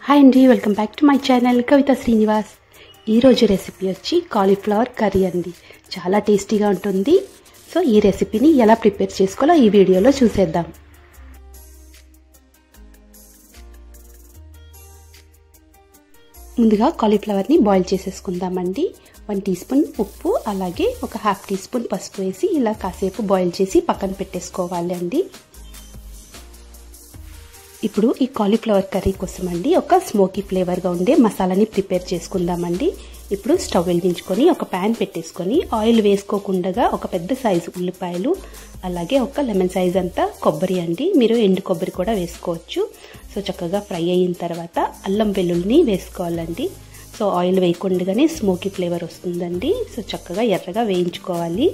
Hi అండి, welcome back to my channel Kavitha Srinivas. ఈరోజు recipe వచ్చి కాలీఫ్లవర్ కర్రీ అండి. చాలా టేస్టీగా ఉంటుంది. సో ఈ రెసిపీని ఎలా ప్రిపేర్ చేసుకోవాలో ఈ వీడియోలో చూసేద్దాం. ముందుగా కాలీఫ్లవర్ని బాయిల్ చేసేసుకుందామండి. 1 టీ స్పూన్ ఉప్పు, అలాగే ఒక ½ టీ స్పూన్ పసుపు వేసి ఇలా కాసేపు బాయిల్ చేసి పక్కన పెట్టేసుకోవాలి అండి. ఇప్పుడు ఈ కాలీఫ్లవర్ కర్రీ కోసం అండి ఒక స్మోకీ ఫ్లేవర్గా ఉండే మసాలాని ప్రిపేర్ చేసుకుందామండి. ఇప్పుడు స్టవ్ వెలిగించుకొని ఒక ప్యాన్ పెట్టేసుకొని ఆయిల్ వేసుకోకుండా ఒక పెద్ద సైజు ఉల్లిపాయలు, అలాగే ఒక లెమన్ సైజ్ అంతా కొబ్బరి అండి. మీరు ఎండు కొబ్బరి కూడా వేసుకోవచ్చు. సో చక్కగా ఫ్రై అయిన తర్వాత అల్లం వెల్లుల్లిని వేసుకోవాలండి. సో ఆయిల్ వేయకుండానే స్మోకీ ఫ్లేవర్ వస్తుందండి. సో చక్కగా ఎర్రగా వేయించుకోవాలి.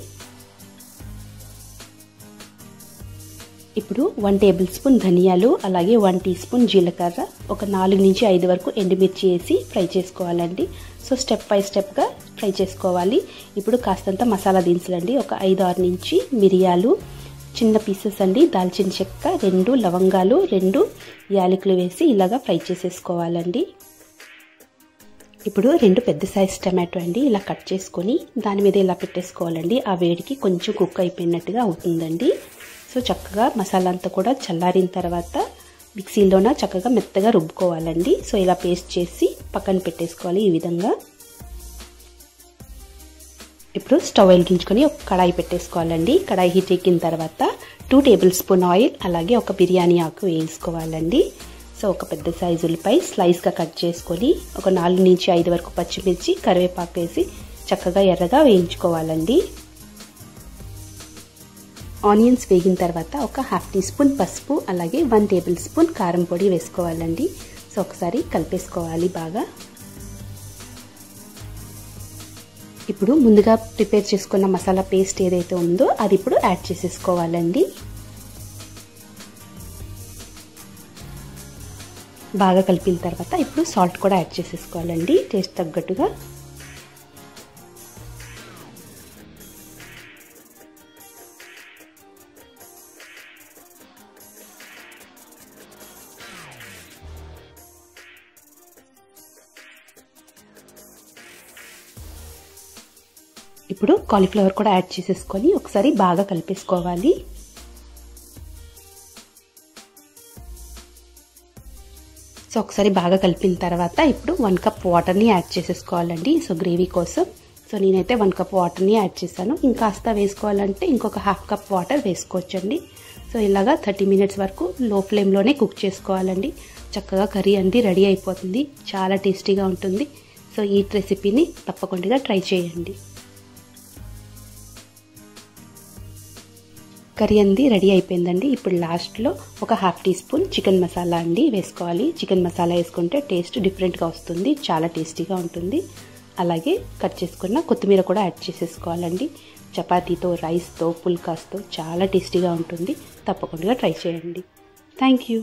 ఇప్పుడు 1 టేబుల్ స్పూన్ ధనియాలు, అలాగే 1 టీ స్పూన్ జీలకర్ర, ఒక 4 నుంచి 5 వరకు ఎండుమిర్చి వేసి ఫ్రై చేసుకోవాలండి. సో స్టెప్ బై స్టెప్గా ఫ్రై చేసుకోవాలి. ఇప్పుడు కాస్తంత మసాలా దినుసులండి, ఒక 5-6 నుంచి మిరియాలు, చిన్న పీసెస్ అండి దాల్చిన చెక్క, 2 లవంగాలు, 2 యాలకులు వేసి ఇలాగా ఫ్రై చేసేసుకోవాలండి. ఇప్పుడు 2 పెద్ద సైజ్ టమాటో అండి ఇలా కట్ చేసుకొని దాని మీద ఇలా పెట్టేసుకోవాలండి. ఆ వేడికి కొంచెం కుక్ అయిపోయినట్టుగా అవుతుందండి. సో చక్కగా మసాలా అంతా కూడా చల్లారిన తర్వాత మిక్సీలోన చక్కగా మెత్తగా రుబ్బుకోవాలండి. సో ఇలా పేస్ట్ చేసి పక్కన పెట్టేసుకోవాలి ఈ విధంగా. ఇప్పుడు స్టవ్ వెలిగించుకొని ఒక కడాయి పెట్టేసుకోవాలండి. కడాయి హీట్ ఎక్కిన తర్వాత 2 టేబుల్ స్పూన్ ఆయిల్, అలాగే ఒక బిర్యానీ ఆకు వేసుకోవాలండి. సో ఒక పెద్ద సైజు ఉల్లిపాయ స్లైస్గా కట్ చేసుకొని ఒక 4 నుంచి 5 వరకు పచ్చిమిర్చి, కరివేపాకు వేసి చక్కగా ఎర్రగా వేయించుకోవాలండి. ఆనియన్స్ వేగిన తర్వాత ఒక ½ టీ స్పూన్ పసుపు, అలాగే 1 టేబుల్ స్పూన్ కారం పొడి వేసుకోవాలండి. సో ఒకసారి కలిపేసుకోవాలి బాగా. ఇప్పుడు ముందుగా ప్రిపేర్ చేసుకున్న మసాలా పేస్ట్ ఏదైతే ఉందో అది ఇప్పుడు యాడ్ చేసేసుకోవాలండి. బాగా కలిపిన తర్వాత ఇప్పుడు సాల్ట్ కూడా యాడ్ చేసేసుకోవాలండి టేస్ట్ తగ్గట్టుగా. ఇప్పుడు కాలీఫ్లవర్ కూడా యాడ్ చేసేసుకొని ఒకసారి బాగా కలిపేసుకోవాలి. సో ఒకసారి బాగా కలిపిన తర్వాత ఇప్పుడు 1 కప్ వాటర్ని యాడ్ చేసేసుకోవాలండి. సో గ్రేవీ కోసం. సో నేనైతే 1 కప్ వాటర్ని యాడ్ చేశాను. ఇంకాస్త వేసుకోవాలంటే ఇంకొక ½ కప్ వాటర్ వేసుకోవచ్చండి. సో ఇలాగా 30 మినిట్స్ వరకు లో ఫ్లేమ్లోనే కుక్ చేసుకోవాలండి. చక్కగా కర్రీ అండి రెడీ అయిపోతుంది. చాలా టేస్టీగా ఉంటుంది. సో ఈ రెసిపీని తప్పకుండా ట్రై చేయండి. కర్రీ అంది రెడీ అయిపోయిందండి. ఇప్పుడు లాస్ట్లో ఒక ½ టీ స్పూన్ చికెన్ మసాలా అండి వేసుకోవాలి. చికెన్ మసాలా వేసుకుంటే టేస్ట్ డిఫరెంట్గా వస్తుంది, చాలా టేస్టీగా ఉంటుంది. అలాగే కట్ చేసుకున్న కొత్తిమీర కూడా యాడ్ చేసేసుకోవాలండి. చపాతీతో, రైస్తో, పుల్కాస్తో చాలా టేస్టీగా ఉంటుంది. తప్పకుండా ట్రై చేయండి. Thank you.